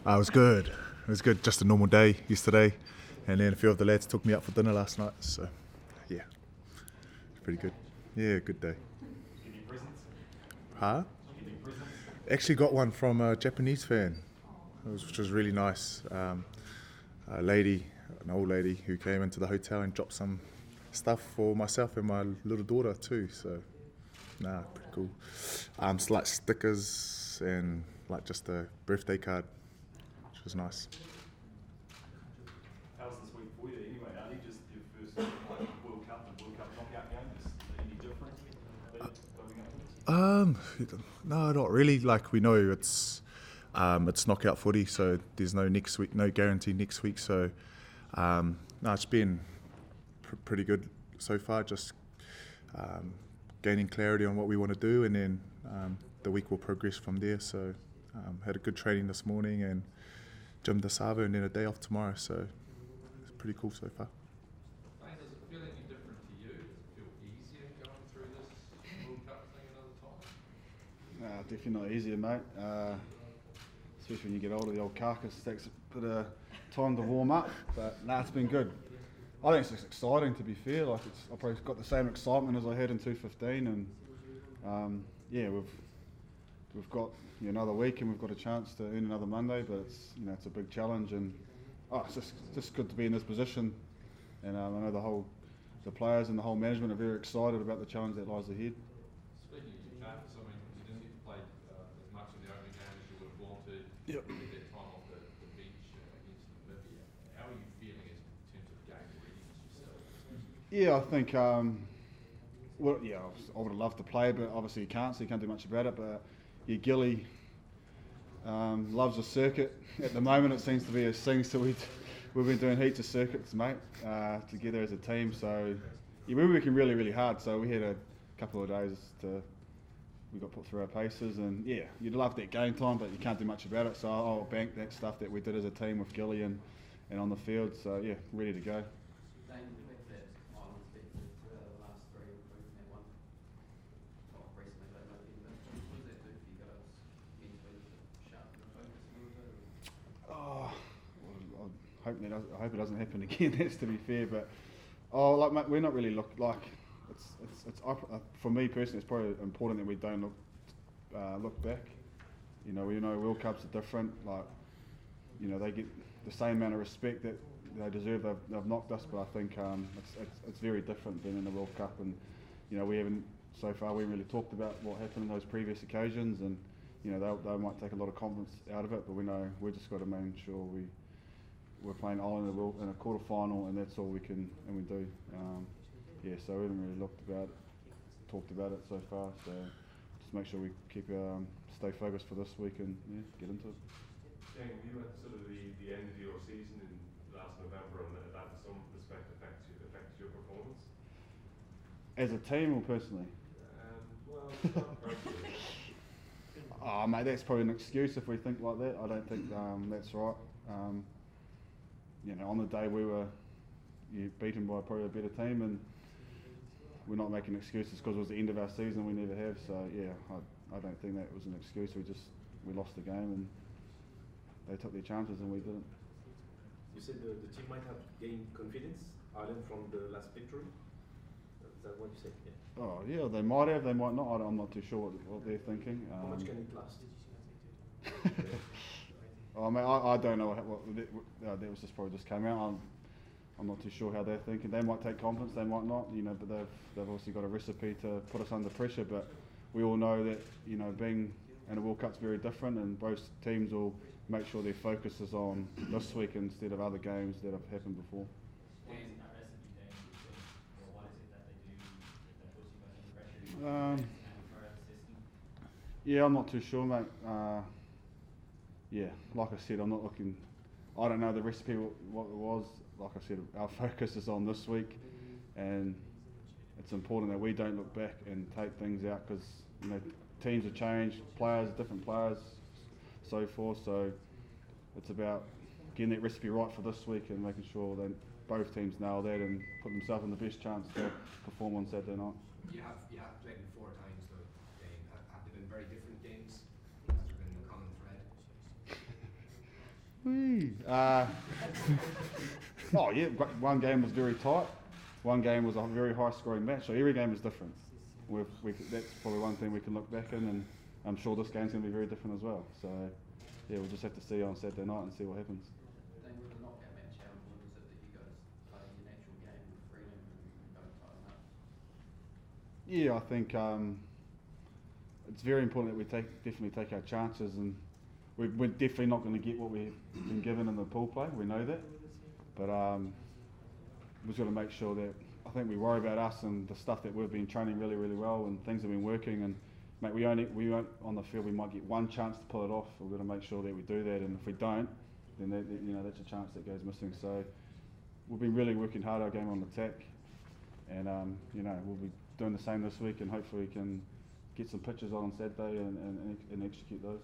It was good. It was good. Just a normal day yesterday, and then a few of the lads took me out for dinner last night. So, yeah, it's pretty good. Yeah, good day. Any presents? Huh? Any presents? Actually, got one from a Japanese fan, which was really nice. A lady, an old lady, who came into the hotel and dropped some stuff for myself and my little daughter too. So, pretty cool. Like stickers and like just a birthday card, which was nice. How was this week for you anyway, Ardie? Just your first World Cup and World Cup knockout game. Just any different building up to it? No, not really. Like we know it's knockout footy, so there's no next week, no guarantee next week. So it's been pretty good so far. Just gaining clarity on what we want to do, and then the week will progress from there. So had a good training this morning and gym to Savea, and then a day off tomorrow. So it's pretty cool so far. Dane, does it feel any different to you? Does it feel easier going through this World Cup thing another time? Definitely not easier, mate. Especially when you get older, the old carcass takes a bit of time to warm up. But it's been good. I think it's just exciting, to be fair. Like I've probably got the same excitement as I had in 2015, and we've got another week, and we've got a chance to earn another Monday. But it's a big challenge, and it's just good to be in this position. And I know the players and the whole management are very excited about the challenge that lies ahead. Speaking of your carcass, I mean, you didn't get to play as much in the opening game as you would have wanted. Yep. You get that time off the beach against Namibia. How are you feeling in terms of game readiness yourself? Yeah, I think. I would have loved to play, but obviously you can't, so you can't do much about it. But Gilly loves the circuit. At the moment, it seems to be his thing. So we've been doing heaps of circuits, mate, together as a team. So we were working really, really hard. So we had a couple of days we got put through our paces, and you'd love that game time, but you can't do much about it. So I'll bank that stuff that we did as a team with Gilly and on the field. So ready to go. Dane, with that Islands beat the last three, including that one, recently, but what does that do for you guys mentally to sharpen the focus a little bit? I hope it doesn't happen again. That's to be fair, but mate, we're not really like it's for me personally. It's probably important that we don't look back. We know World Cups are different. They get the same amount of respect that they deserve. They've knocked us, but I think it's very different than in the World Cup. And we haven't so far. We haven't really talked about what happened in those previous occasions, and they might take a lot of confidence out of it. But we know we've just got to make sure we're playing Ireland in a quarterfinal, and that's all we can and we do. So we haven't really talked about it so far. So just make sure we stay focused for this week and get into it. Dane, you at sort of the end of your season in last November, and that in some respect affected your performance? As a team or personally? Not personally. Mate, that's probably an excuse if we think like that. I don't think that's right. On the day we were beaten by probably a better team, and we're not making excuses because it was the end of our season. We never have. So I don't think that was an excuse. We lost the game, and they took their chances, and we didn't. You said the team might have gained confidence, Ireland, from the last victory. Is that what you said? Yeah. Oh yeah, they might have. They might not. I'm not too sure what they're thinking. How much can it last? I don't know that was probably just came out. I'm not too sure how they're thinking. They might take confidence, they might not. But they've obviously got a recipe to put us under pressure. But we all know that being in a World Cup's very different, and both teams will make sure their focus is on this week instead of other games that have happened before. I'm not too sure, mate. Like I said, I'm not looking. I don't know the recipe what it was. Like I said, our focus is on this week, and it's important that we don't look back and take things out because teams have changed, different players, so forth. So it's about getting that recipe right for this week and making sure that both teams nail that and put themselves in the best chance to perform on Saturday night. You have played them 4 times though, Dane. Have they been very different games? Has there been a common thread? Oh yeah, one game was very tight. One game was a very high-scoring match. So every game is different. That's probably one thing we can look back in, and I'm sure this game's going to be very different as well. So yeah, we'll just have to see on Saturday night and see what happens. Then with the knockout match, how important is it that you guys play your natural game with freedom and don't tighten up? Yeah, I think it's very important that we definitely take our chances, and we're definitely not going to get what we've been given in the pool play. We know that, but we've got to make sure that I think we worry about us and the stuff that we've been training really, really well, and things have been working. And mate, we won't on the field. We might get one chance to pull it off. We've got to make sure that we do that, and if we don't, then that's a chance that goes missing. So we've been really working hard our game on attack, and we'll be doing the same this week, and hopefully we can get some pitches on Saturday and execute those.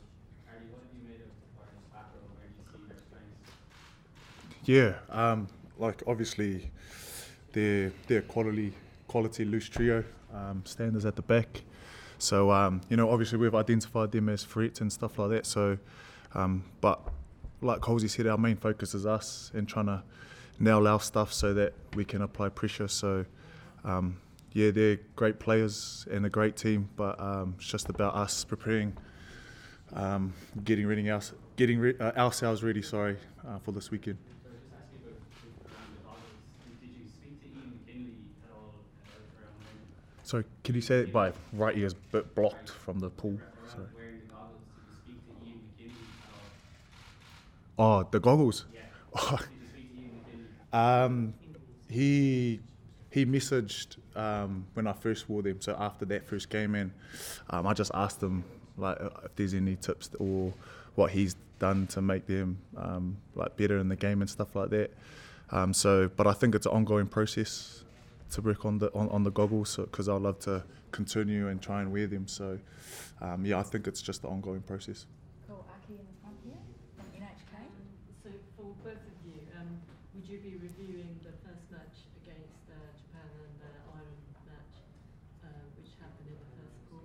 Ardie, what have you made of Quarterfinal battle? Where do you see your strengths? Yeah, like obviously they're quality loose trio, Standers at the back. So obviously we've identified them as threats and stuff like that. So, but like Halsey said, our main focus is us and trying to nail our stuff so that we can apply pressure. So, they're great players and a great team, but it's just about us preparing, getting ourselves ready. For this weekend. So just asking about the Goggles. Did you speak to Ian McKinley at all around wearing? Sorry, can you say it? My right ear's a bit blocked from the pool. Sorry. Wearing the goggles, did you speak to Ian McKinley at all? Oh, the goggles. Yeah. Did you speak to Ian McKinley? He messaged when I first wore them. So after that first game, and I just asked him like if there's any tips or what he's done to make them like better in the game and stuff like that. But I think it's an ongoing process to work on the goggles, because I love to continue and try and wear them. So I think it's just an ongoing process. Cool. Aki in the front here from NHK. So for both of you, would you be reviewing the first match against Japan and the Ireland match, which happened in the first pool?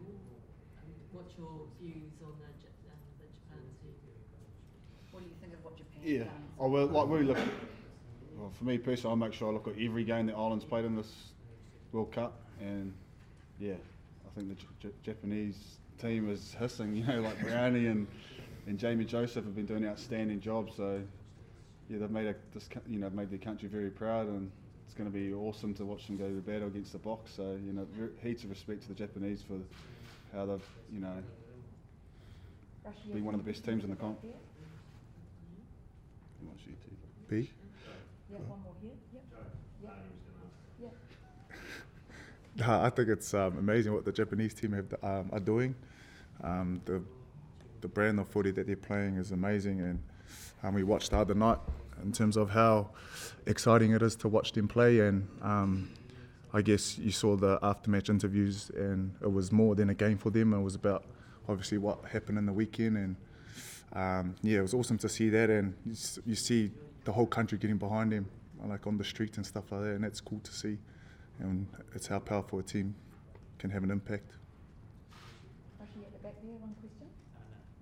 And what's your views on the Japan team? What do you think of what Japan Yeah. done? Oh well, like we look. Well, for me personally, I make sure I look at every game that Ireland's played in this World Cup, and yeah, I think the Japanese team is hissing. Like Brownie and Jamie Joseph have been doing an outstanding job. So yeah, they've made made their country very proud, and it's going to be awesome to watch them go to battle against the Box. So heaps of respect to the Japanese for how they've Russia, been one of the best teams in the comp. There. B. Yeah, one more here. Yep. Yep. Yep. I think it's amazing what the Japanese team are doing. The brand of footy that they're playing is amazing, and we watched the other night in terms of how exciting it is to watch them play. And I guess you saw the after-match interviews, and it was more than a game for them. It was about obviously what happened in the weekend, and it was awesome to see that. And you see the whole country getting behind him, like on the streets and stuff like that, and that's cool to see. And it's how powerful a team can have an impact. Russia at the back there, one question?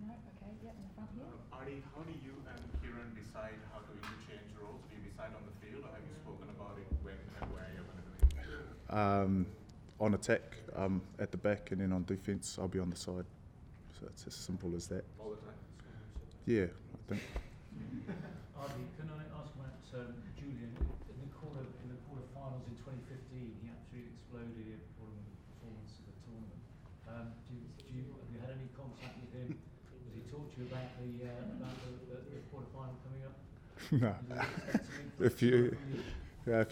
No? Okay, yeah, in the front here. Ardie, how do you and Kieran decide how to interchange roles? Do you decide on the field, or have you spoken about it when and where you're going to do it? On attack, at the back, and then on defence, I'll be on the side. So it's as simple as that. All the time? Yeah, I think. Ardie, can I ask about Julian? In the quarterfinals in 2015, he absolutely exploded in one of the performances of the tournament. Have you had any contact with him? Has he talked to you about the quarterfinal coming up? No. If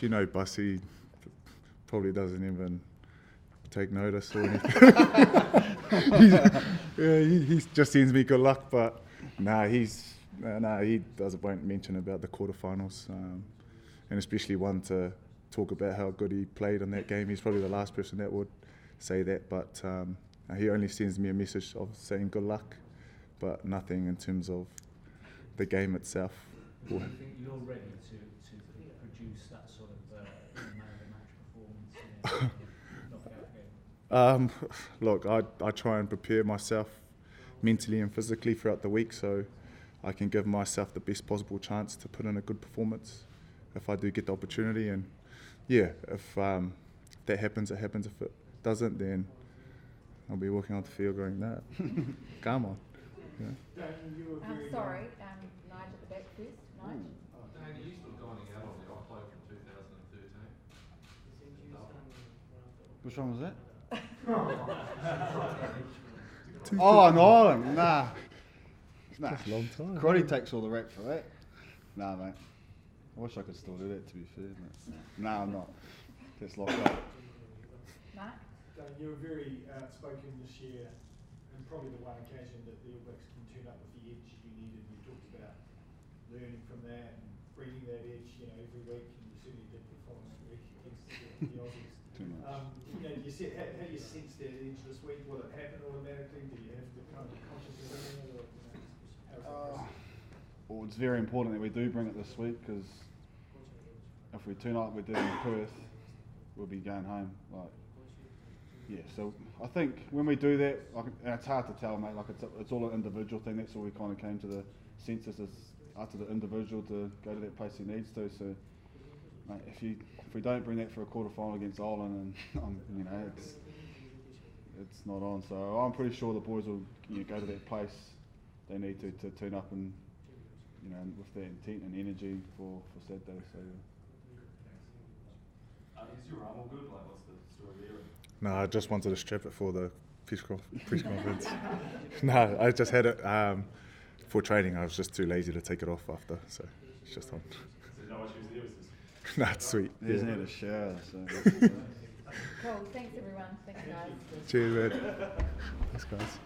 you know Bussy, probably doesn't even take notice or anything. He just sends me good luck, but he won't mention about the quarterfinals, and especially one to talk about how good he played in that game. He's probably the last person that would say that, but he only sends me a message of saying good luck, but nothing in terms of the game itself. Do you think you're ready to produce that sort of man of the match performance in a knockout game? Look, I try and prepare myself mentally and physically throughout the week, so I can give myself the best possible chance to put in a good performance if I do get the opportunity. And yeah, if that happens, it happens. If it doesn't, then I'll be walking on the field going, nah, come on. You know? Sorry, Nige at the back first. Nige. Dane, are you still dining out on the offload from 2013? Which one was that? Oh, in Ireland? Nah. That's a long time. Crotty takes all the rap for that. Nah, mate. I wish I could still do that, to be fair. But nah, I'm not. That's locked up. Mark? Dane, you were very outspoken this year, and probably the one occasion that the All Blacks can turn up with the edge you needed. You talked about learning from that and bringing that edge, every week, and you certainly did the following week against the Aussies. Too much. How do you sense that edge this week? Will it happen automatically? Do you have to kind of consciously bring it, or how's that process? Well, it's very important that we do bring it this week, because if we turn up like we did in Perth, we'll be going home. So I think when we do that, and it's hard to tell, mate. It's all an individual thing. That's all we kind of came to the census, is up to the individual to go to that place he needs to. So, mate, if we don't bring that for a quarterfinal against Ireland, and it's not on. So I'm pretty sure the boys will go to that place they need to turn up and with that intent and energy for Saturday. So. Is your arm all good? Like, what's the story there? No, I just wanted to strap it for the press conference. No, I just had it for training. I was just too lazy to take it off after, so it's just on. So no issues there? Is this? No, it's sweet. He hasn't had a shower, so. Cool. Thanks, everyone. Thanks, guys. Cheers, man. Thanks, guys.